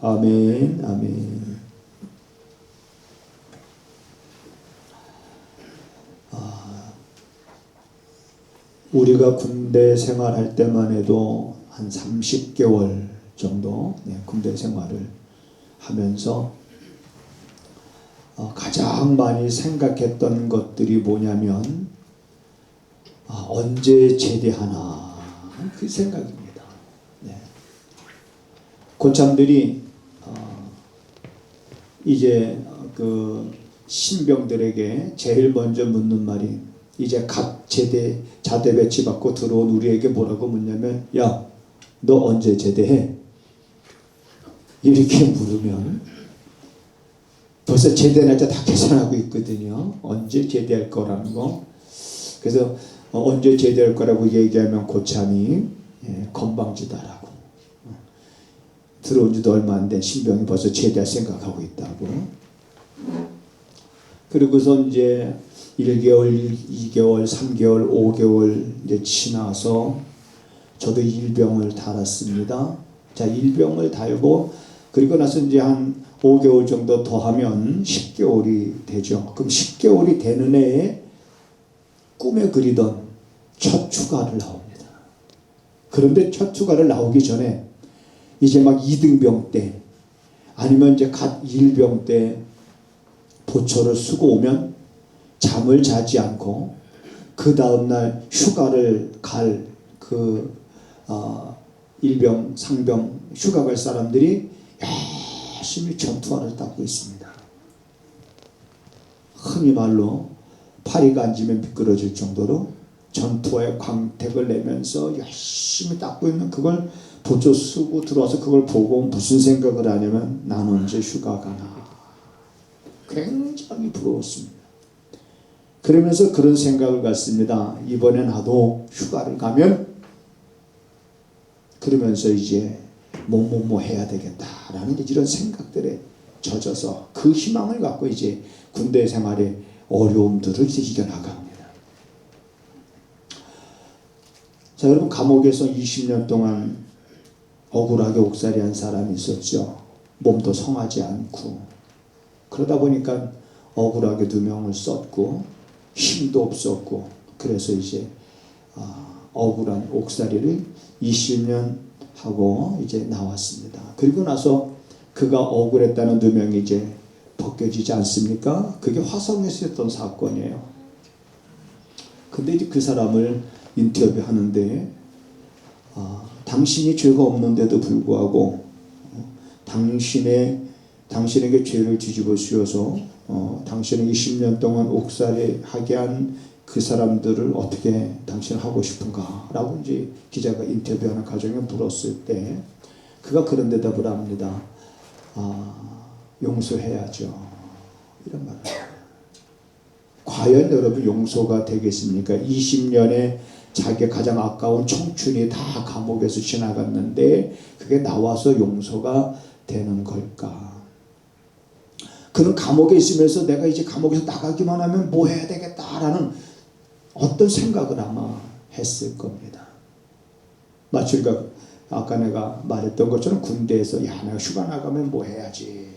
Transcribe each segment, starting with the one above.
아멘, 아멘. 우리가 군대 생활할 때만 해도 한 30개월 정도 군대 생활을 하면서 가장 많이 생각했던 것들이 뭐냐면 언제 제대하나 그 생각입니다. 고참들이 이제 그 신병들에게 제일 먼저 묻는 말이 이제 각 자대 배치 받고 들어온 우리에게 뭐라고 묻냐면 야, 너 언제 제대해? 이렇게 물으면 벌써 제대 날짜 다 계산하고 있거든요. 언제 제대할 거라는 거. 그래서 언제 제대할 거라고 얘기하면 고참이 건방지다라고. 들어온 지도 얼마 안 된 신병이 벌써 제대할 생각하고 있다고. 그리고서 이제 1개월, 2개월, 3개월, 5개월 이제 지나서 저도 일병을 달았습니다. 자, 일병을 달고 그리고 나서 이제 한 5개월 정도 더 하면 10개월이 되죠. 그럼 10개월이 되는 해에 꿈에 그리던 첫 휴가를 나옵니다. 그런데 첫 휴가를 나오기 전에 이제 막 2등병 때 아니면 이제 갓 1병 때 보초를 쓰고 오면 잠을 자지 않고 그 다음날 휴가를 갈 그 일병, 상병 휴가 갈 사람들이 열심히 전투화를 닦고 있습니다. 흔히 말로 파리가 앉으면 미끄러질 정도로 전투화에 광택을 내면서 열심히 닦고 있는 그걸 보초 쓰고 들어와서 그걸 보고 무슨 생각을 하냐면 나는 언제 휴가 가나. 굉장히 부러웠습니다. 그러면서 그런 생각을 갖습니다. 이번에 나도 휴가를 가면 그러면서 이제 뭐 해야 되겠다라는 이런 생각들에 젖어서 그 희망을 갖고 이제 군대 생활의 어려움들을 이겨나갑니다. 자, 여러분 감옥에서 20년 동안 억울하게 옥살이한 사람이 있었죠. 몸도 성하지 않고 그러다 보니까 억울하게 2명을 썼고 힘도 없었고 그래서 이제 억울한 옥살이를 20년 하고 이제 나왔습니다. 그리고 나서 그가 억울했다는 2명이 이제 벗겨지지 않습니까? 그게 화성에서 했던 사건이에요. 근데 이제 그 사람을 인터뷰하는데 당신이 죄가 없는데도 불구하고 당신에게 죄를 뒤집어 씌워서 당신은 20년 동안 옥살이하게 한 그 사람들을 어떻게 당신 하고 싶은가? 라고 이제 기자가 인터뷰하는 과정에 물었을 때 그가 그런 대답을 합니다. 용서해야죠. 이런 말을 합니다. 과연 여러분 용서가 되겠습니까? 20년의 자기의 가장 아까운 청춘이 다 감옥에서 지나갔는데 그게 나와서 용서가 되는 걸까? 그는 감옥에 있으면서 내가 이제 감옥에서 나가기만 하면 뭐 해야 되겠다라는 어떤 생각을 아마 했을 겁니다. 마치 우리가 아까 내가 말했던 것처럼 군대에서 야 내가 휴가 나가면 뭐 해야지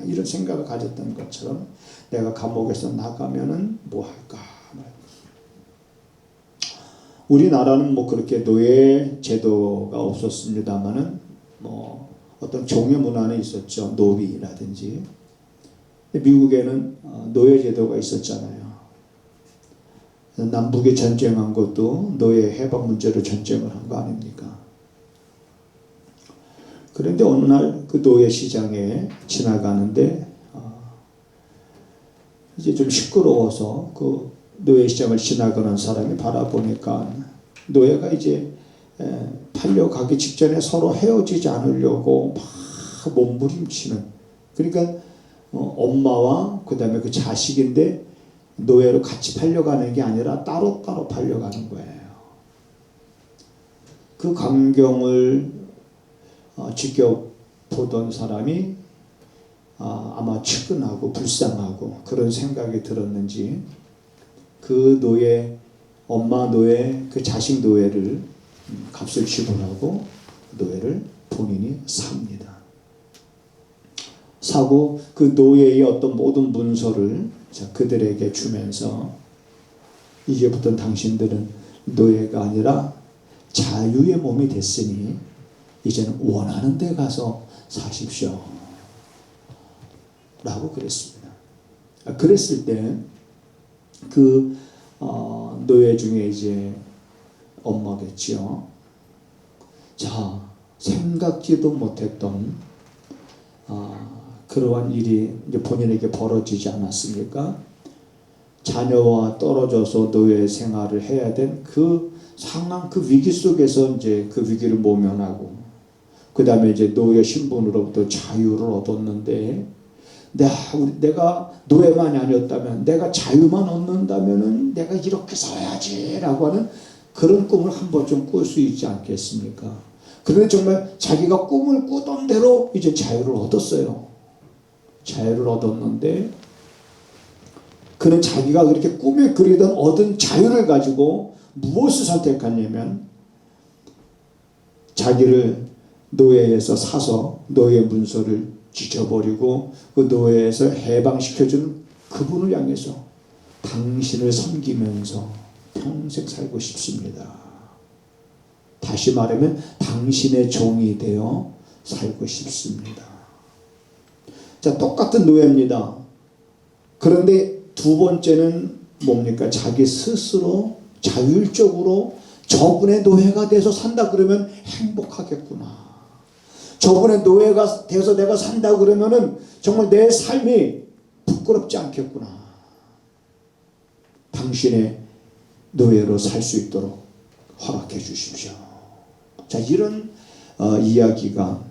이런 생각을 가졌던 것처럼 내가 감옥에서 나가면은 뭐 할까. 우리나라는 뭐 그렇게 노예 제도가 없었습니다만은 뭐 어떤 종의 문화는 있었죠. 노비라든지. 미국에는 노예 제도가 있었잖아요. 남북이 전쟁한 것도 노예 해방 문제로 전쟁을 한 거 아닙니까? 그런데 어느 날 그 노예 시장에 지나가는데 이제 좀 시끄러워서 그 노예 시장을 지나가는 사람이 바라보니까 노예가 이제 팔려가기 직전에 서로 헤어지지 않으려고 막 몸부림치는, 그러니까 엄마와 그 다음에 그 자식인데 노예로 같이 팔려가는 게 아니라 따로따로 팔려가는 거예요. 그 광경을 지켜보던 사람이 아마 측은하고 불쌍하고 그런 생각이 들었는지 그 노예, 엄마 노예, 그 자식 노예를 값을 지불하고 노예를 본인이 삽니다. 사고 그 노예의 어떤 모든 문서를 그들에게 주면서 이제부터 당신들은 노예가 아니라 자유의 몸이 됐으니 이제는 원하는 데 가서 사십시오 라고 그랬습니다. 그랬을 때 그 노예 중에 이제 엄마겠지요. 자, 생각지도 못했던 그러한 일이 이제 본인에게 벌어지지 않았습니까? 자녀와 떨어져서 노예 생활을 해야 된 그 상황, 그 위기 속에서 이제 그 위기를 모면하고, 그 다음에 이제 노예 신분으로부터 자유를 얻었는데, 내가 노예만이 아니었다면, 내가 자유만 얻는다면은 내가 이렇게 살아야지라고 하는 그런 꿈을 한 번쯤 꿀 수 있지 않겠습니까? 그런데 정말 자기가 꿈을 꾸던 대로 이제 자유를 얻었어요. 자유를 얻었는데, 그는 자기가 그렇게 꿈에 그리던 얻은 자유를 가지고 무엇을 선택하냐면, 자기를 노예에서 사서 노예 문서를 찢어버리고 그 노예에서 해방시켜주는 그분을 향해서 당신을 섬기면서 평생 살고 싶습니다. 다시 말하면 당신의 종이 되어 살고 싶습니다. 자, 똑같은 노예입니다. 그런데 두 번째는 뭡니까? 자기 스스로 자율적으로 저분의 노예가 돼서 산다 그러면 행복하겠구나. 저분의 노예가 돼서 내가 산다 그러면은 정말 내 삶이 부끄럽지 않겠구나. 당신의 노예로 살 수 있도록 허락해 주십시오. 자, 이런 이야기가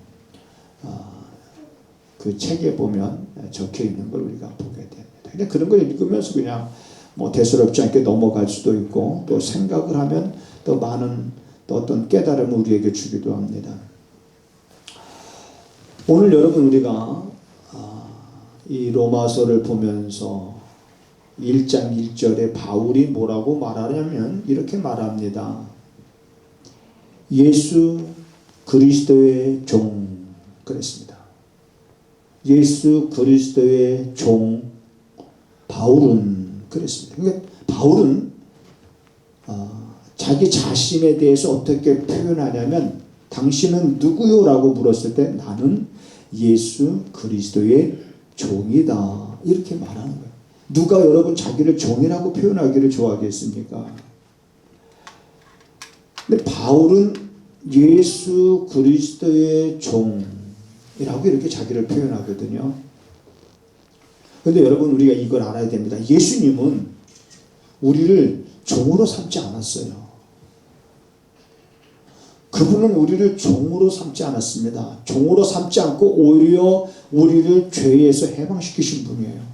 그 책에 보면 적혀 있는 걸 우리가 보게 됩니다. 근데 그런 걸 읽으면서 그냥 뭐 대수롭지 않게 넘어갈 수도 있고, 또 생각을 하면 또 많은 또 어떤 깨달음을 우리에게 주기도 합니다. 오늘 여러분 우리가 이 로마서를 보면서 1장 1절에 바울이 뭐라고 말하냐면 이렇게 말합니다. 예수 그리스도의 종, 그랬습니다. 예수 그리스도의 종 바울은, 그랬습니다. 그러니까 바울은 자기 자신에 대해서 어떻게 표현하냐면, 당신은 누구요? 라고 물었을 때 나는 예수 그리스도의 종이다, 이렇게 말하는 거예요. 누가 여러분 자기를 종이라고 표현하기를 좋아하겠습니까? 근데 바울은 예수 그리스도의 종이라고 이렇게 자기를 표현하거든요. 그런데 여러분 우리가 이걸 알아야 됩니다. 예수님은 우리를 종으로 삼지 않았어요. 그분은 우리를 종으로 삼지 않았습니다. 종으로 삼지 않고 오히려 우리를 죄에서 해방시키신 분이에요.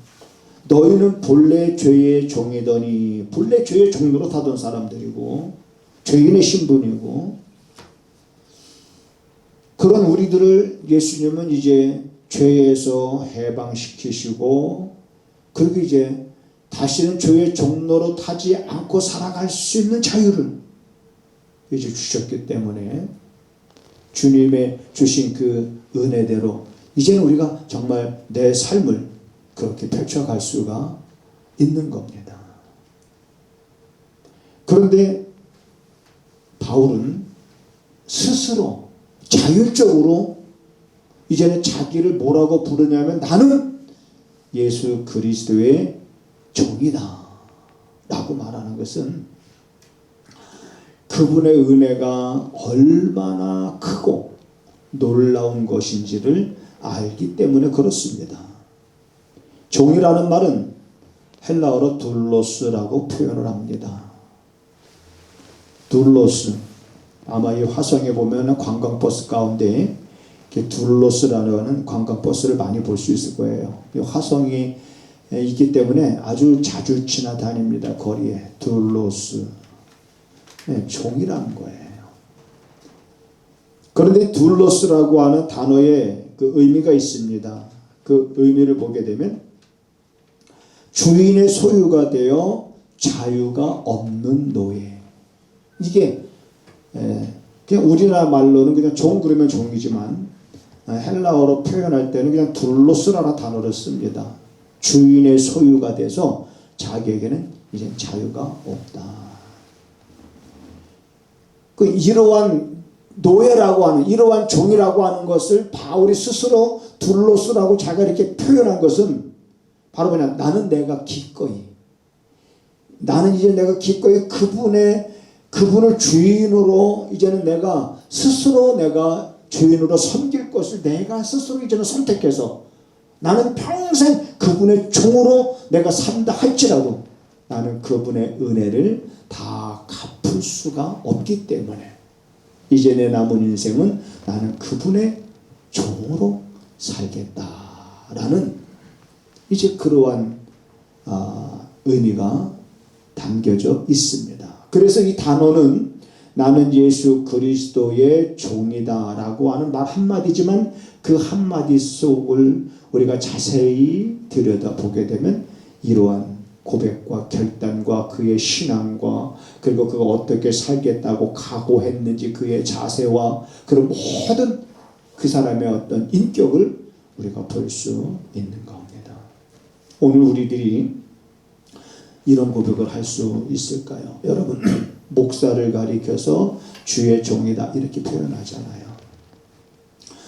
너희는 본래 죄의 종이더니, 본래 죄의 종으로 타던 사람들이고 죄인의 신분이고, 그런 우리들을 예수님은 이제 죄에서 해방시키시고, 그리고 이제 다시는 죄의 종로로 타지 않고 살아갈 수 있는 자유를 이제 주셨기 때문에, 주님의 주신 그 은혜대로 이제는 우리가 정말 내 삶을 그렇게 펼쳐갈 수가 있는 겁니다. 그런데 바울은 스스로 자율적으로 이제는 자기를 뭐라고 부르냐면, 나는 예수 그리스도의 종이다 라고 말하는 것은 그분의 은혜가 얼마나 크고 놀라운 것인지를 알기 때문에 그렇습니다. 종이라는 말은 헬라어로 둘로스라고 표현을 합니다. 둘로스, 아마 이 화성에 보면 관광버스 가운데 둘로스라는 관광버스를 많이 볼 수 있을 거예요. 이 화성이 있기 때문에 아주 자주 지나다닙니다. 거리에 둘로스, 종이라는 거예요. 그런데 둘로스라고 하는 단어에 그 의미가 있습니다. 그 의미를 보게 되면 주인의 소유가 되어 자유가 없는 노예. 이게 그냥 우리나라 말로는 그냥 종 그러면 종이지만, 헬라어로 표현할 때는 그냥 둘로스라는 단어를 씁니다. 주인의 소유가 돼서 자기에게는 이제 자유가 없다. 그 이러한 노예라고 하는, 이러한 종이라고 하는 것을 바울이 스스로 둘로스라고 자기가 이렇게 표현한 것은 바로 그냥 나는 내가 기꺼이, 나는 이제 내가 기꺼이 그분을 주인으로 이제는 내가 스스로 내가 주인으로 섬길 것을 내가 스스로 이제는 선택해서 나는 평생 그분의 종으로 내가 산다 할지라도 나는 그분의 은혜를 다 갚을 수가 없기 때문에 이제 내 남은 인생은 나는 그분의 종으로 살겠다라는 이제 그러한 의미가 담겨져 있습니다. 그래서 이 단어는 나는 예수 그리스도의 종이다 라고 하는 말 한마디지만 그 한마디 속을 우리가 자세히 들여다보게 되면 이러한 고백과 결단과 그의 신앙과 그리고 그가 어떻게 살겠다고 각오했는지 그의 자세와 그런 모든 그 사람의 어떤 인격을 우리가 볼 수 있는 겁니다. 오늘 우리들이 이런 고백을 할 수 있을까요? 여러분, 목사를 가리켜서 주의 종이다 이렇게 표현하잖아요.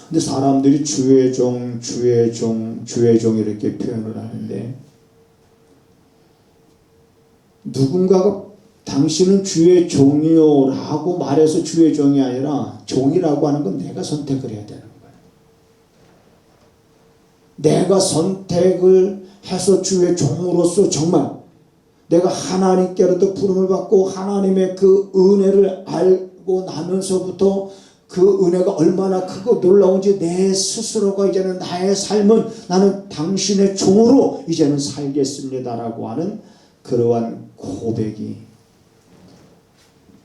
근데 사람들이 주의 종 이렇게 표현을 하는데 누군가가 당신은 주의 종이요 라고 말해서 주의 종이 아니라 종이라고 하는 건 내가 선택을 해야 되는 거예요. 내가 선택을 해서 주의 종으로서 정말 내가 하나님께로부터 부름을 받고 하나님의 그 은혜를 알고 나면서부터 그 은혜가 얼마나 크고 놀라운지 내 스스로가 이제는 나의 삶은 나는 당신의 종으로 이제는 살겠습니다라고 하는 그러한 고백이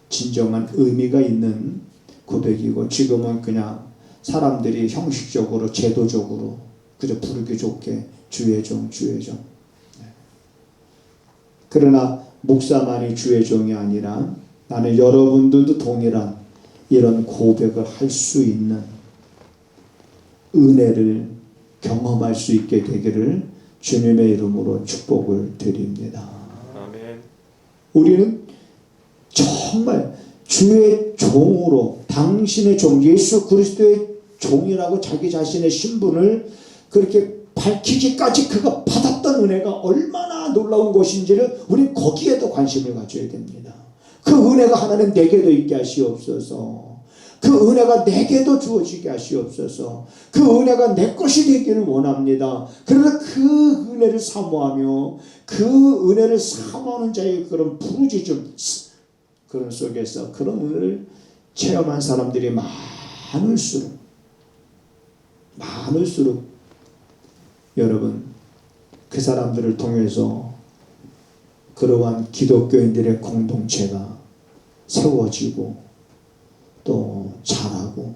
진정한 의미가 있는 고백이고 지금은 그냥 사람들이 형식적으로 제도적으로 그저 부르기 좋게 주의 종 그러나 목사만이 주의 종이 아니라 나는 여러분들도 동일한 이런 고백을 할 수 있는 은혜를 경험할 수 있게 되기를 주님의 이름으로 축복을 드립니다. 아멘. 우리는 정말 주의 종으로 당신의 종 예수 그리스도의 종이라고 자기 자신의 신분을 그렇게 밝히기까지 그가 받았던 은혜가 얼마나 놀라운 것인지를 우리는 거기에도 관심을 가져야 됩니다. 그 은혜가 하나님 내게도 있게 하시옵소서. 그 은혜가 내게도 주어지게 하시옵소서. 그 은혜가 내 것이 되기를 원합니다. 그러나 그 은혜를 사모하며 그 은혜를 사모하는 자의 그런 부르짖음 그런 속에서 그런 은혜를 체험한 사람들이 많을수록 여러분 그 사람들을 통해서 그러한 기독교인들의 공동체가 세워지고 또 자라고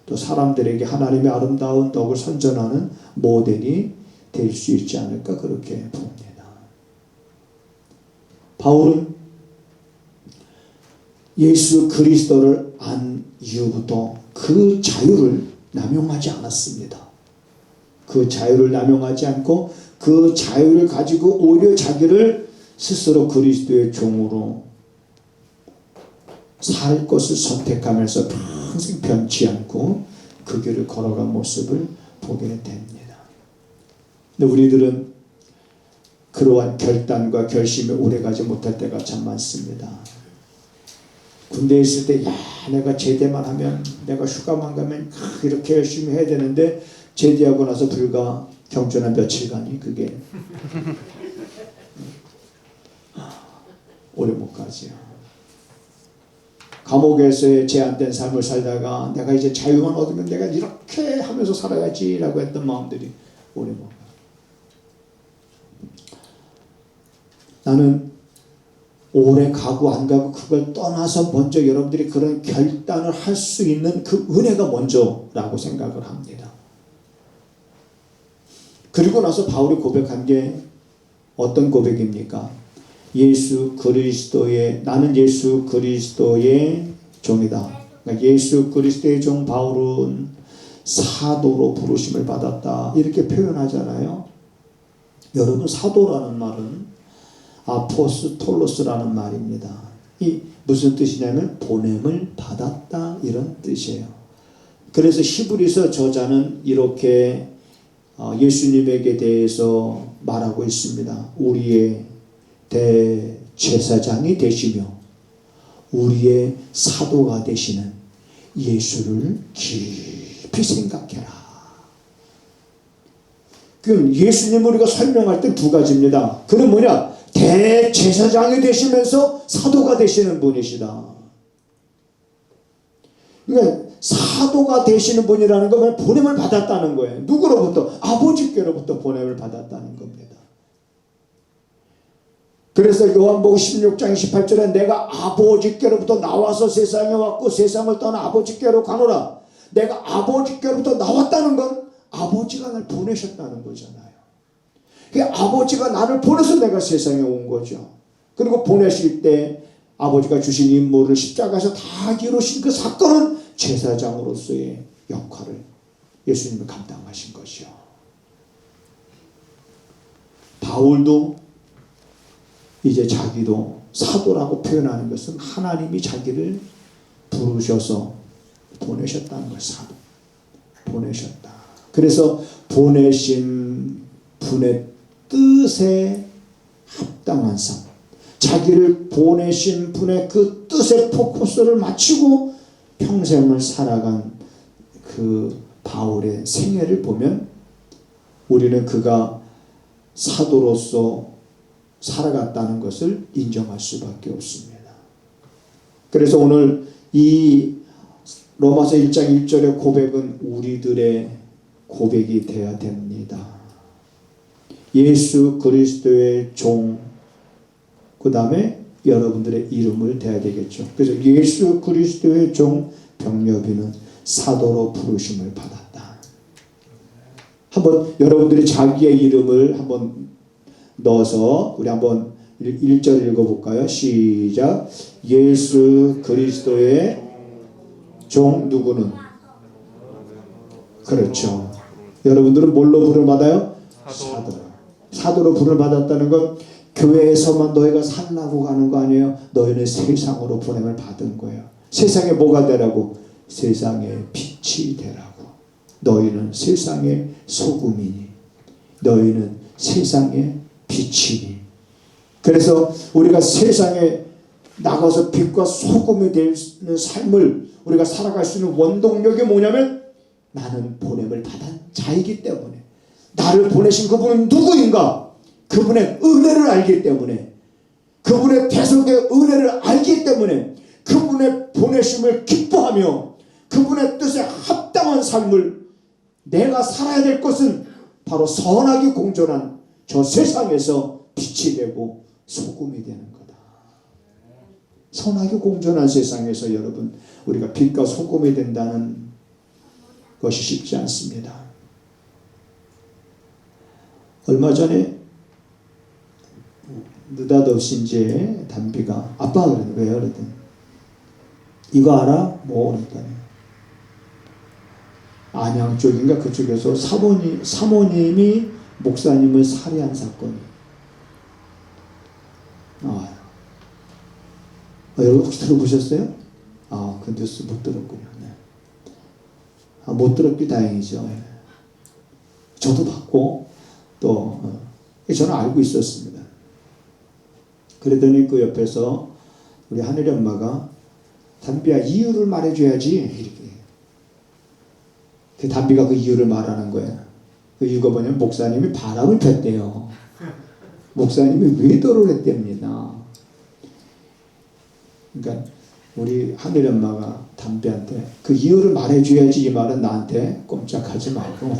또 사람들에게 하나님의 아름다운 덕을 선전하는 모델이 될 수 있지 않을까 그렇게 봅니다. 바울은 예수 그리스도를 안 이후부터 그 자유를 남용하지 않았습니다. 그 자유를 남용하지 않고 그 자유를 가지고 오히려 자기를 스스로 그리스도의 종으로 살 것을 선택하면서 평생 변치 않고 그 길을 걸어간 모습을 보게 됩니다. 근데 우리들은 그러한 결단과 결심에 오래가지 못할 때가 참 많습니다. 군대에 있을 때 내가 제대만 하면 내가 휴가만 가면 이렇게 열심히 해야 되는데 제대하고 나서 불과 경전한 며칠간이 그게 오래 못 가지요. 감옥에서의 제한된 삶을 살다가 내가 이제 자유만 얻으면 내가 이렇게 하면서 살아야지라고 했던 마음들이 오래 못 가. 나는 오래 가고 안 가고 그걸 떠나서 먼저 여러분들이 그런 결단을 할 수 있는 그 은혜가 먼저라고 생각을 합니다. 그리고 나서 바울이 고백한 게 어떤 고백입니까? 나는 예수 그리스도의 종이다. 그러니까 예수 그리스도의 종 바울은 사도로 부르심을 받았다 이렇게 표현하잖아요. 여러분, 사도라는 말은 아포스톨로스라는 말입니다. 이 무슨 뜻이냐면 보냄을 받았다 이런 뜻이에요. 그래서 히브리서 저자는 이렇게 예수님에게 대해서 말하고 있습니다. 우리의 대제사장이 되시며 우리의 사도가 되시는 예수를 깊이 생각해라. 그럼 예수님을 우리가 설명할 때 두 가지입니다. 그는 뭐냐? 대제사장이 되시면서 사도가 되시는 분이시다. 그러니까 사도가 되시는 분이라는 건 보냄을 받았다는 거예요. 누구로부터? 아버지께로부터 보냄을 받았다는 겁니다. 그래서 요한복음 16장 18절에 내가 아버지께로부터 나와서 세상에 왔고 세상을 떠나 아버지께로 가노라. 내가 아버지께로부터 나왔다는 건 아버지가 날 보내셨다는 거잖아요. 아버지가 나를 보내서 내가 세상에 온 거죠. 그리고 보내실 때 아버지가 주신 임무를 십자가에서 다 이루신 그 사건은 제사장으로서의 역할을 예수님이 감당하신 것이요. 바울도 이제 자기도 사도라고 표현하는 것은 하나님이 자기를 부르셔서 보내셨다는 걸 사도. 보내셨다. 그래서 보내신 분의 뜻에 합당한 삶. 자기를 보내신 분의 그 뜻에 포커스를 맞추고 평생을 살아간 그 바울의 생애를 보면 우리는 그가 사도로서 살아갔다는 것을 인정할 수밖에 없습니다. 그래서 오늘 이 로마서 1장 1절의 고백은 우리들의 고백이 되어야 됩니다. 예수 그리스도의 종, 그 다음에 여러분들의 이름을 대야 되겠죠. 그래서 예수 그리스도의 종 병여비는 사도로 부르심을 받았다. 한번 여러분들이 자기의 이름을 한번 넣어서 우리 한번 1절 읽어볼까요? 시작. 예수 그리스도의 종 누구는? 그렇죠. 여러분들은 뭘로 부름을 받아요? 사도로. 사도로 부름을 받았다는 건 교회에서만 너희가 살라고 가는 거 아니에요. 너희는 세상으로 보냄을 받은 거예요. 세상에 뭐가 되라고? 세상에 빛이 되라고. 너희는 세상의 소금이니 너희는 세상의 빛이니. 그래서 우리가 세상에 나가서 빛과 소금이 되는 삶을 우리가 살아갈 수 있는 원동력이 뭐냐면 나는 보냄을 받은 자이기 때문에, 나를 보내신 그분은 누구인가? 그분의 은혜를 알기 때문에, 그분의 대속의 은혜를 알기 때문에 그분의 보내심을 기뻐하며 그분의 뜻에 합당한 삶을 내가 살아야 될 것은 바로 선하게 공존한 저 세상에서 빛이 되고 소금이 되는 거다. 선하게 공존한 세상에서 여러분 우리가 빛과 소금이 된다는 것이 쉽지 않습니다. 얼마 전에 느닷없이 이제 담비가 아빠가 그러더니 왜요? 그랬더니 이거 알아? 뭐 그랬더니 안양 쪽인가 그쪽에서 사모님이 목사님을 살해한 사건이. 여러분 혹시 들어보셨어요? 그 뉴스 못 들었군요. 네. 못 들었기 다행이죠. 저도 봤고 또 저는 알고 있었습니다. 그러더니 그 옆에서 우리 하늘이 엄마가 담비야 이유를 말해줘야지 이렇게. 그 담비가 그 이유를 말하는 거예요. 그 이유가 뭐냐면 목사님이 바람을 폈대요. 목사님이 외도를 했답니다. 그러니까 우리 하늘이 엄마가 담비한테 그 이유를 말해줘야지 이 말은 나한테 꼼짝하지 말고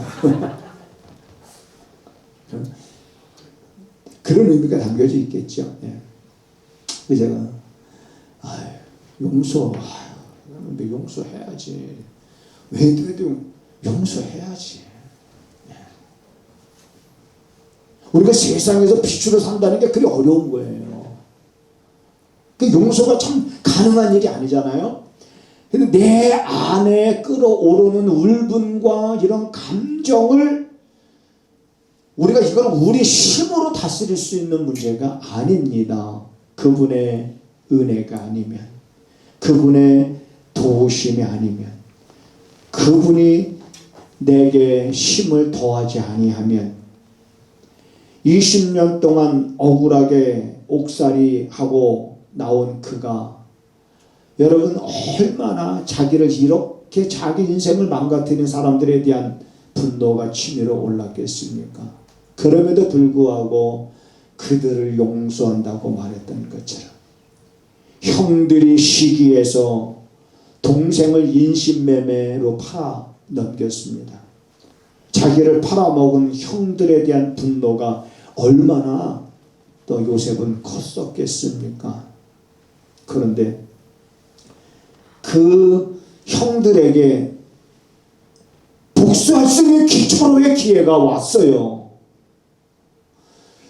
그런 의미가 담겨져 있겠죠. 네. 그래서 제가 용서해야지. 외도해도 용서해야지. 네. 우리가 세상에서 빛으로 산다는 게 그리 어려운 거예요. 그 용서가 참 가능한 일이 아니잖아요. 근데 내 안에 끓어오르는 울분과 이런 감정을 우리가 이걸 우리 힘으로 다스릴 수 있는 문제가 아닙니다. 그분의 은혜가 아니면, 그분의 도우심이 아니면, 그분이 내게 힘을 더하지 아니하면 20년 동안 억울하게 옥살이하고 나온 그가 여러분 얼마나 자기를 이렇게 자기 인생을 망가뜨린 사람들에 대한 분노가 치밀어 올랐겠습니까? 그럼에도 불구하고 그들을 용서한다고 말했던 것처럼 형들이 시기해서 동생을 인신매매로 팔아 넘겼습니다. 자기를 팔아먹은 형들에 대한 분노가 얼마나 또 요셉은 컸었겠습니까? 그런데 그 형들에게 복수할 수 있는 기초로의 기회가 왔어요.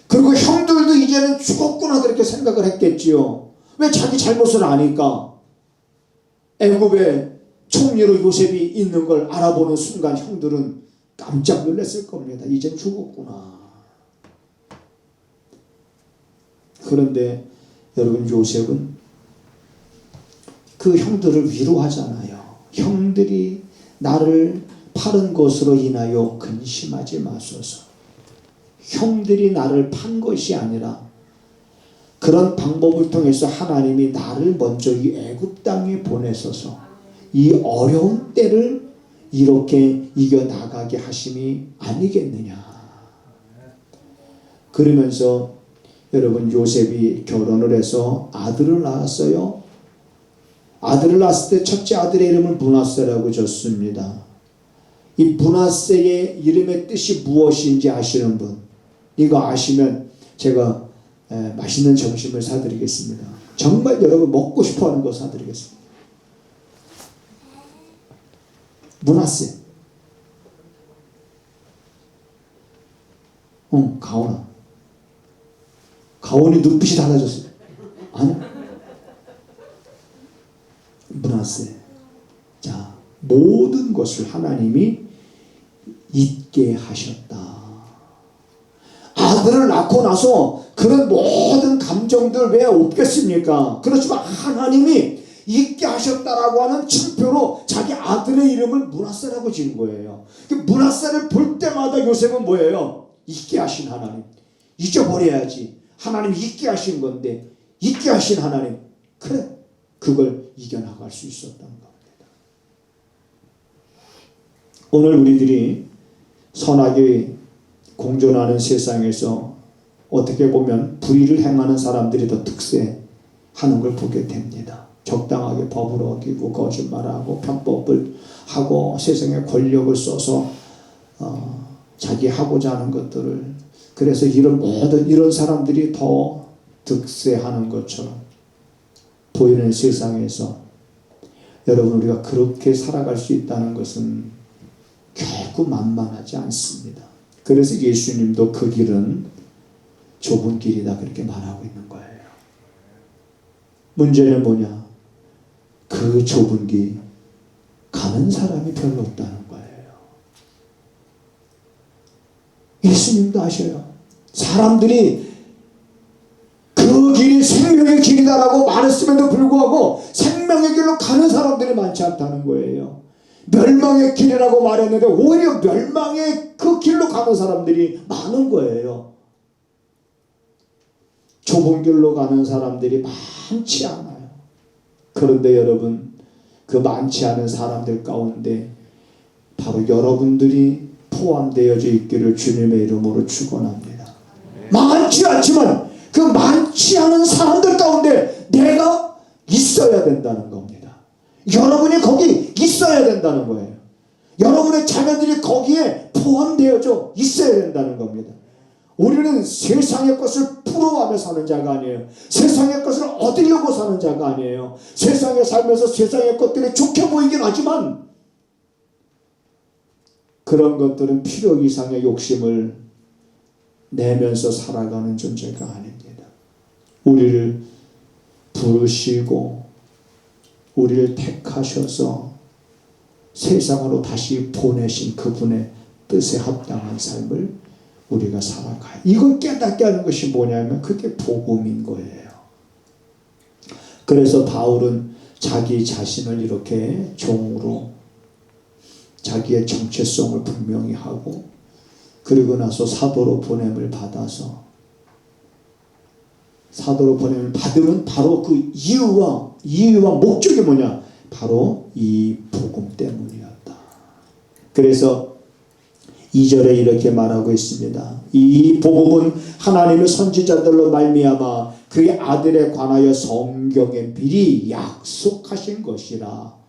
그리고 형들도 이제는 죽었구나 그렇게 생각을 했겠지요. 왜? 자기 잘못을 아니까. 애굽의 총리로 요셉이 있는 걸 알아보는 순간 형들은 깜짝 놀랐을 겁니다. 이젠 죽었구나. 그런데 여러분, 요셉은 그 형들을 위로하잖아요. 형들이 나를 파는 것으로 인하여 근심하지 마소서. 형들이 나를 판 것이 아니라 그런 방법을 통해서 하나님이 나를 먼저 이 애굽 땅에 보내셔서 이 어려운 때를 이렇게 이겨나가게 하심이 아니겠느냐. 그러면서 여러분, 요셉이 결혼을 해서 아들을 낳았어요. 아들을 낳았을 때 첫째 아들의 이름을 므낫세라고 줬습니다. 이 므낫세의 이름의 뜻이 무엇인지 아시는 분? 이거 아시면 제가 맛있는 점심을 사드리겠습니다. 정말 여러분 먹고 싶어하는 거 사드리겠습니다. 므낫세. 가온아. 가온이 눈빛이 달라졌어요. 아니, 므낫세. 자, 모든 것을 하나님이 잊게 하셨다. 아들을 낳고 나서 그런 모든 감정들 왜 없겠습니까? 그렇지만 하나님이 잊게 하셨다라고 하는 칭표로 자기 아들의 이름을 므낫세라고 지은 거예요. 그 므낫세를 볼 때마다 요셉은 뭐예요? 잊게 하신 하나님. 잊어버려야지. 하나님 잊게 하신 건데 잊게 하신 하나님. 그래, 그걸 이겨나갈 수 있었던 겁니다. 오늘 우리들이 선하게 공존하는 세상에서 어떻게 보면 불의를 행하는 사람들이 더 득세하는 걸 보게 됩니다. 적당하게 법을 어기고 거짓말하고 편법을 하고 세상에 권력을 써서 자기 하고자 하는 것들을, 그래서 이런 사람들이 더 득세하는 것처럼 보이는 세상에서 여러분, 우리가 그렇게 살아갈 수 있다는 것은 결코 만만하지 않습니다. 그래서 예수님도 그 길은 좁은 길이다 그렇게 말하고 있는 거예요. 문제는 뭐냐? 그 좁은 길 가는 사람이 별로 없다는 거예요. 예수님도 아셔요. 사람들이 그 길이 생명의 길이다라고 말했음에도 불구하고 생명의 길로 가는 사람들이 많지 않다는 거예요. 멸망의 길이라고 말했는데 오히려 멸망의 그 길로 가는 사람들이 많은 거예요. 좁은 길로 가는 사람들이 많지 않아요. 그런데 여러분, 그 많지 않은 사람들 가운데 바로 여러분들이 포함되어져 있기를 주님의 이름으로 축원합니다. 많지 않지만 그 많지 않은 사람들 가운데 내가 있어야 된다는 겁니다. 여러분이 거기 있어야 된다는 거예요. 여러분의 자녀들이 거기에 포함되어져 있어야 된다는 겁니다. 우리는 세상의 것을 부러워하며 사는 자가 아니에요. 세상의 것을 얻으려고 사는 자가 아니에요. 세상에 살면서 세상의 것들이 좋게 보이긴 하지만 그런 것들은 필요 이상의 욕심을 내면서 살아가는 존재가 아닙니다. 우리를 부르시고 우리를 택하셔서 세상으로 다시 보내신 그분의 뜻에 합당한 삶을 우리가 살아가요. 이걸 깨닫게 하는 것이 뭐냐면 그게 복음인 거예요. 그래서 바울은 자기 자신을 이렇게 종으로 자기의 정체성을 분명히 하고 그리고 나서 사도로 보냄을 받아서 사도로 보냄을 받으면 바로 그 이유와 목적이 뭐냐? 바로 이 복음 때문이었다. 그래서 2절에 이렇게 말하고 있습니다. 이 복음은 하나님의 선지자들로 말미암아 그의 아들에 관하여 성경에 미리 약속하신 것이라.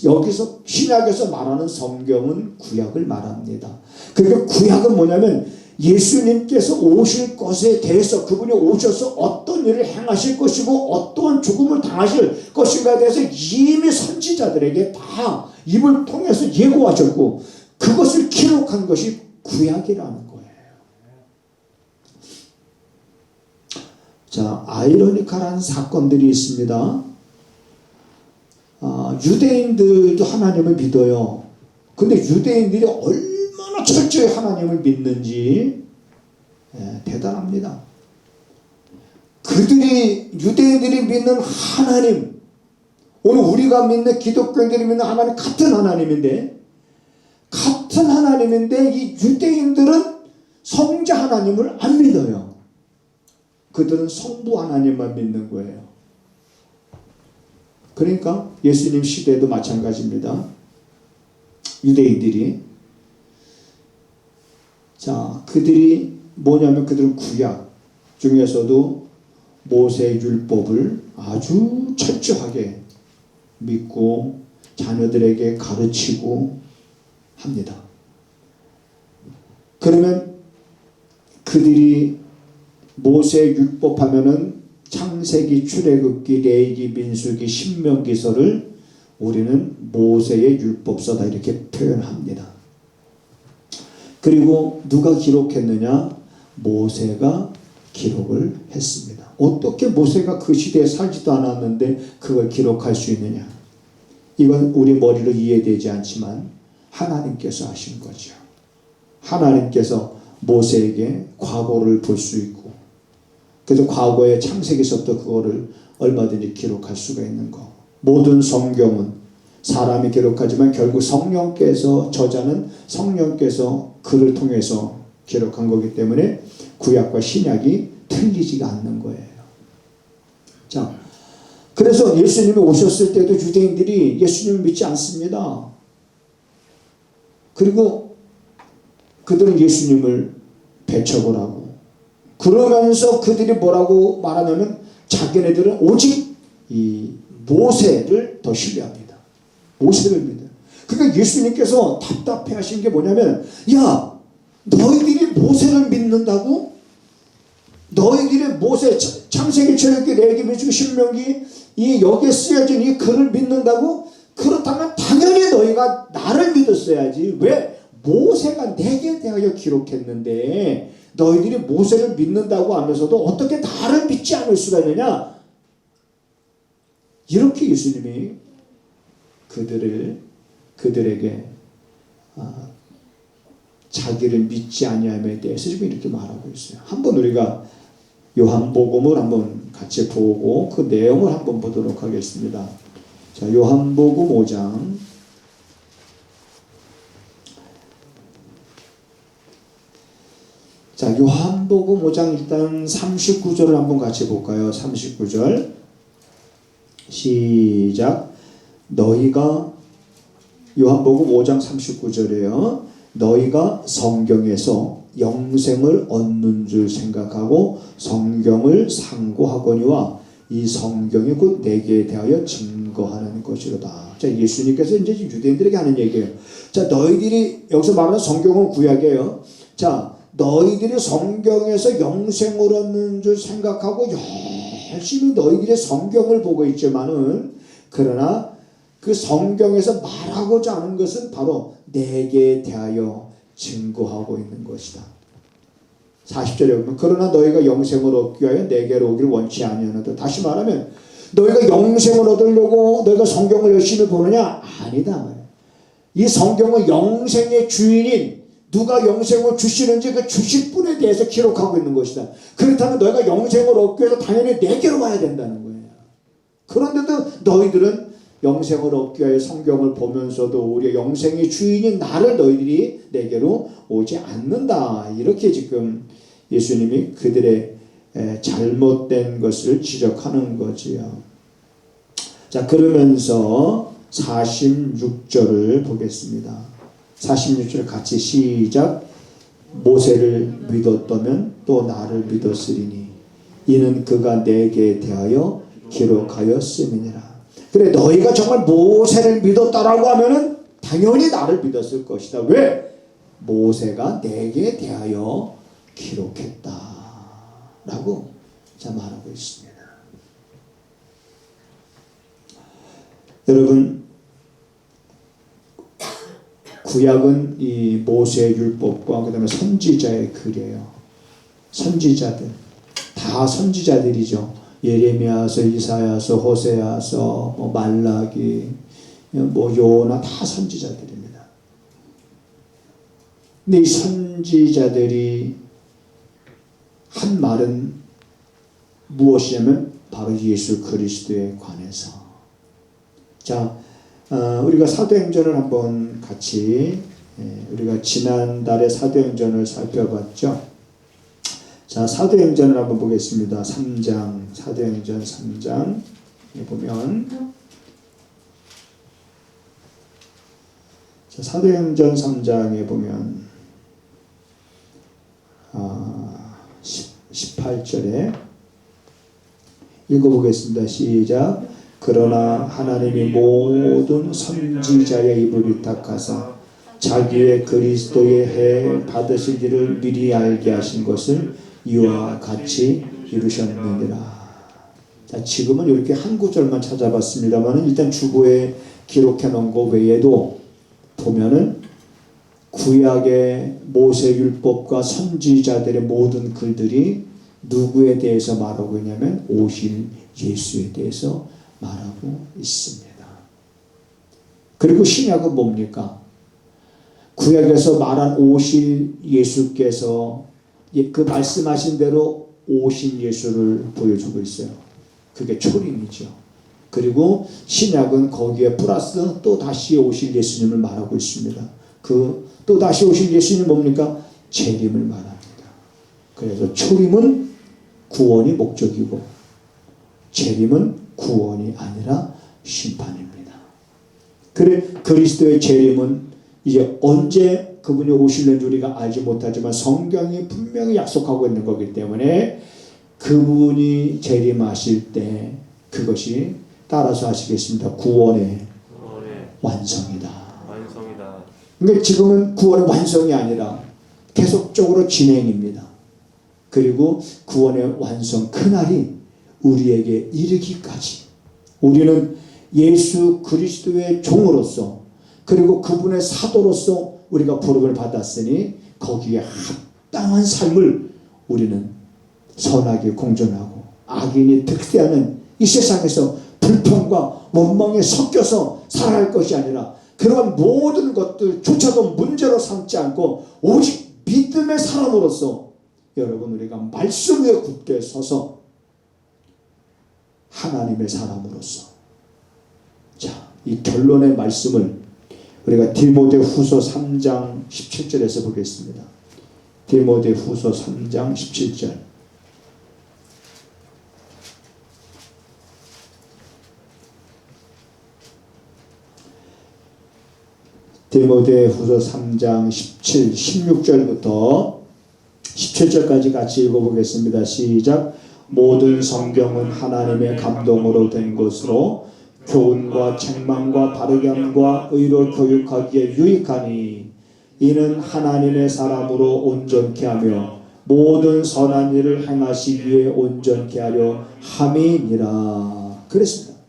여기서 신약에서 말하는 성경은 구약을 말합니다. 그러니까 구약은 뭐냐면 예수님께서 오실 것에 대해서 그분이 오셔서 어떤 일을 행하실 것이고 어떠한 죽음을 당하실 것인가에 대해서 이미 선지자들에게 다 입을 통해서 예고하셨고 그것을 기록한 것이 구약이라는 거예요. 자, 아이러니컬한 사건들이 있습니다. 유대인들도 하나님을 믿어요. 근데 유대인들이 얼마나 철저히 하나님을 믿는지 대단합니다. 유대인들이 믿는 하나님, 오늘 우리가 믿는 기독교인들이 믿는 하나님 같은 하나님인데 이 유대인들은 성자 하나님을 안 믿어요. 그들은 성부 하나님만 믿는 거예요. 그러니까 예수님 시대도 마찬가지입니다. 유대인들이 그들이 뭐냐면 그들은 구약 중에서도 모세 율법을 아주 철저하게 믿고 자녀들에게 가르치고 합니다. 그러면 그들이 모세 율법 하면은 창세기, 출애굽기, 레위기, 민수기, 신명기서를 우리는 모세의 율법서다 이렇게 표현합니다. 그리고 누가 기록했느냐? 모세가 기록을 했습니다. 어떻게 모세가 그 시대에 살지도 않았는데 그걸 기록할 수 있느냐? 이건 우리 머리로 이해되지 않지만 하나님께서 하신 거죠. 하나님께서 모세에게 과거를 볼 수 있고 그래서 과거의 창세기서부터 그거를 얼마든지 기록할 수가 있는 거. 모든 성경은 사람이 기록하지만 결국 저자는 성령께서 그를 통해서 기록한 거기 때문에 구약과 신약이 틀리지가 않는 거예요. 자, 그래서 예수님이 오셨을 때도 유대인들이 예수님을 믿지 않습니다. 그리고 그들은 예수님을 배척을 하고 그러면서 그들이 뭐라고 말하냐면 자기네들은 오직 이 모세를 더 신뢰합니다. 모세를 믿어요. 그러니까 예수님께서 답답해 하신 게 뭐냐면 야 너희들이 모세를 믿는다고? 너희들이 모세 창세기, 출애굽기, 레위기, 민수기, 신명기 여기에 쓰여진 이 글을 믿는다고? 그렇다면 당연히 너희가 나를 믿었어야지. 왜? 모세가 내게 대하여 기록했는데 너희들이 모세를 믿는다고 하면서도 어떻게 나를 믿지 않을 수가 있느냐? 이렇게 예수님이 그들에게 자기를 믿지 아니함에 대해서 지금 이렇게 말하고 있어요. 한번 우리가 요한복음을 한번 같이 보고 그 내용을 한번 보도록 하겠습니다. 자, 요한복음 5장 자, 요한복음 5장 일단 39절을 한번 같이 볼까요? 39절 시작. 너희가 요한복음 5장 39절이에요. 너희가 성경에서 영생을 얻는 줄 생각하고 성경을 상고하거니와 이 성경이 곧 내게 대하여 증거하는 것이로다. 자, 예수님께서 이제 유대인들에게 하는 얘기예요. 자, 너희들이 여기서 말하는 성경은 구약이에요. 자, 너희들이 성경에서 영생을 얻는 줄 생각하고 열심히 너희들의 성경을 보고 있지만은 그러나 그 성경에서 말하고자 하는 것은 바로 내게 대하여 증거하고 있는 것이다. 40절에 보면 그러나 너희가 영생을 얻기 위하여 내게로 오기를 원치 아니하노라. 다시 말하면 너희가 영생을 얻으려고 너희가 성경을 열심히 보느냐? 아니다. 이 성경은 영생의 주인인 누가 영생을 주시는지 그 주실 분에 대해서 기록하고 있는 것이다. 그렇다면 너희가 영생을 얻기 위해서 당연히 내게로 와야 된다는 거예요. 그런데도 너희들은 영생을 얻기 위해 성경을 보면서도 우리의 영생의 주인인 나를 너희들이 내게로 오지 않는다. 이렇게 지금 예수님이 그들의 잘못된 것을 지적하는 거지요. 자, 그러면서 46절을 보겠습니다. 46절 같이 시작. 모세를 믿었다면 또 나를 믿었으리니 이는 그가 내게 대하여 기록하였음이니라. 그래, 너희가 정말 모세를 믿었다라고 하면은 당연히 나를 믿었을 것이다. 왜? 모세가 내게 대하여 기록했다 라고 자 말하고 있습니다. 여러분, 구약은 이 모세의 율법과 그 다음에 선지자의 글이에요. 선지자들 다 선지자들이죠. 예레미야서, 이사야서, 호세아서, 뭐 말라기, 뭐 요나 다 선지자들입니다. 근데 이 선지자들이 한 말은 무엇이냐면 바로 예수 그리스도에 관해서. 자, 우리가 사도행전을 한번 같이 우리가 지난달에 사도행전을 살펴봤죠. 자, 사도행전을 한번 보겠습니다. 3장, 사도행전 3장에 보면 자, 사도행전 3장에 보면 18절에 읽어보겠습니다. 시작. 그러나 하나님이 모든 선지자의 입을 위탁하사 자기의 그리스도의 해 받으실 일을 미리 알게 하신 것을 이와 같이 이루셨느니라. 자, 지금은 이렇게 한 구절만 찾아봤습니다만 일단 주보에 기록해 놓은 것 외에도 보면은 구약의 모세율법과 선지자들의 모든 글들이 누구에 대해서 말하고 있냐면 오실 예수에 대해서 말하고 있습니다. 그리고 신약은 뭡니까? 구약에서 말한 오실 예수께서 그 말씀하신 대로 오신 예수를 보여주고 있어요. 그게 초림이죠. 그리고 신약은 거기에 플러스 또 다시 오실 예수님을 말하고 있습니다. 그 또 다시 오실 예수님 뭡니까? 재림을 말합니다. 그래서 초림은 구원이 목적이고 재림은 구원이 아니라 심판입니다. 그래 그리스도의 재림은 이제 언제 그분이 오실는지 우리가 알지 못하지만 성경이 분명히 약속하고 있는 거기 때문에 그분이 재림하실 때 그것이 따라서 하시겠습니다. 구원의 완성이다. 그러니까 지금은 구원의 완성이 아니라 계속적으로 진행입니다. 그리고 구원의 완성 그날이 우리에게 이르기까지 우리는 예수 그리스도의 종으로서 그리고 그분의 사도로서 우리가 부름을 받았으니 거기에 합당한 삶을 우리는 선하게 공존하고 악인이 득세하는 이 세상에서 불평과 원망에 섞여서 살아갈 것이 아니라 그러한 모든 것들조차도 문제로 삼지 않고 오직 믿음의 사람으로서 여러분 우리가 말씀 위에 굳게 서서 하나님의 사람으로서 자, 이 결론의 말씀을 우리가 디모데후서 3장 17절에서 보겠습니다. 디모데후서 3장 17절 디모데후서 3장 17, 16절부터 17절까지 같이 읽어보겠습니다. 시작. 모든 성경은 하나님의 감동으로 된 것으로 교훈과 책망과 바르게 함과 의로 교육하기에 유익하니 이는 하나님의 사람으로 온전케 하며 모든 선한 일을 행하시기 위해 온전케 하려 함이니라. 그랬습니다.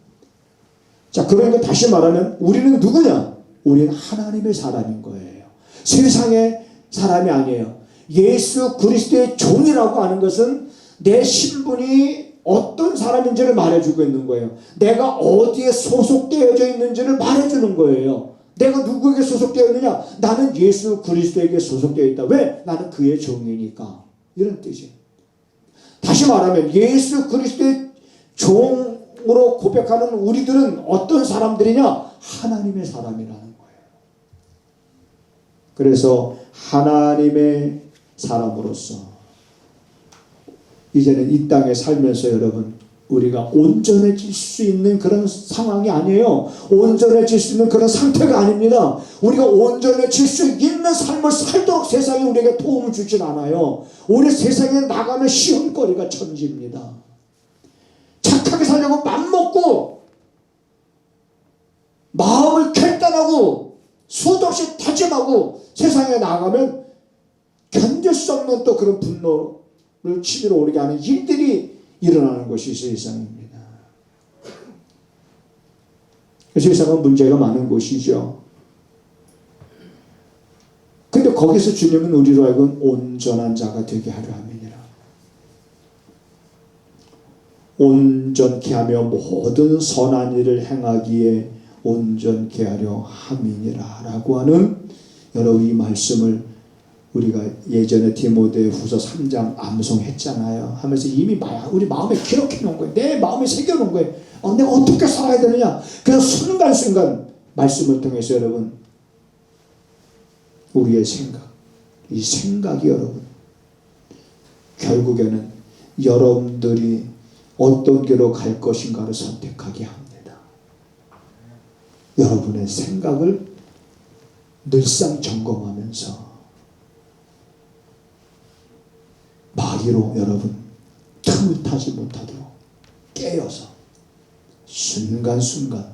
자, 그러니까 다시 말하면 우리는 누구냐? 우리는 하나님의 사람인 거예요. 세상의 사람이 아니에요. 예수 그리스도의 종이라고 하는 것은 내 신분이 어떤 사람인지를 말해주고 있는 거예요. 내가 어디에 소속되어져 있는지를 말해주는 거예요. 내가 누구에게 소속되어 있느냐? 나는 예수 그리스도에게 소속되어 있다. 왜? 나는 그의 종이니까. 이런 뜻이에요. 다시 말하면 예수 그리스도의 종으로 고백하는 우리들은 어떤 사람들이냐? 하나님의 사람이라는 거예요. 그래서 하나님의 사람으로서 이제는 이 땅에 살면서 여러분, 우리가 온전해질 수 있는 그런 상황이 아니에요. 온전해질 수 있는 그런 상태가 아닙니다. 우리가 온전해질 수 있는 삶을 살도록 세상이 우리에게 도움을 주진 않아요. 우리 세상에 나가면 시험거리가 천지입니다. 착하게 살려고 맘먹고 마음을 결단하고 수도 없이 다짐하고 세상에 나가면 견딜 수 없는 또 그런 분노를 치밀어 오르게 하는 일들이 일어나는 것이 세상입니다. 세상은 문제가 많은 곳이죠. 근데 거기서 주님은 우리로 하여금 온전한 자가 되게 하려 함이니라. 온전케 하며 모든 선한 일을 행하기에 온전케 하려 함이니라 라고 하는 여러분, 이 말씀을 우리가 예전에 디모데후서 3장 암송했잖아요. 하면서 이미 우리 마음에 기록해 놓은 거예요. 내 마음에 새겨 놓은 거예요. 내가 어떻게 살아야 되느냐. 그래서 순간순간 말씀을 통해서 여러분, 우리의 생각, 이 생각이 여러분, 결국에는 여러분들이 어떤 길로 갈 것인가를 선택하게 합니다. 여러분의 생각을 늘상 점검하면서 마귀로 여러분 틈을 타지 못하도록 깨어서 순간순간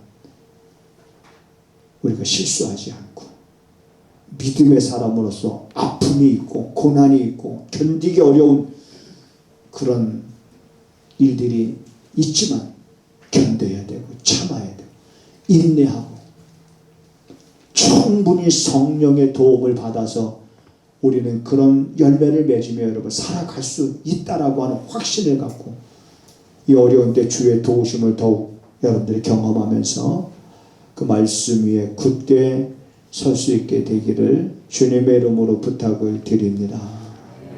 우리가 실수하지 않고 믿음의 사람으로서 아픔이 있고 고난이 있고 견디기 어려운 그런 일들이 있지만 견뎌야 되고 참아야 되고 인내하고 충분히 성령의 도움을 받아서 우리는 그런 열매를 맺으며 여러분 살아갈 수 있다라고 하는 확신을 갖고 이 어려운 때 주의 도우심을 더욱 여러분들이 경험하면서 그 말씀 위에 굳게 설 수 있게 되기를 주님의 이름으로 부탁을 드립니다.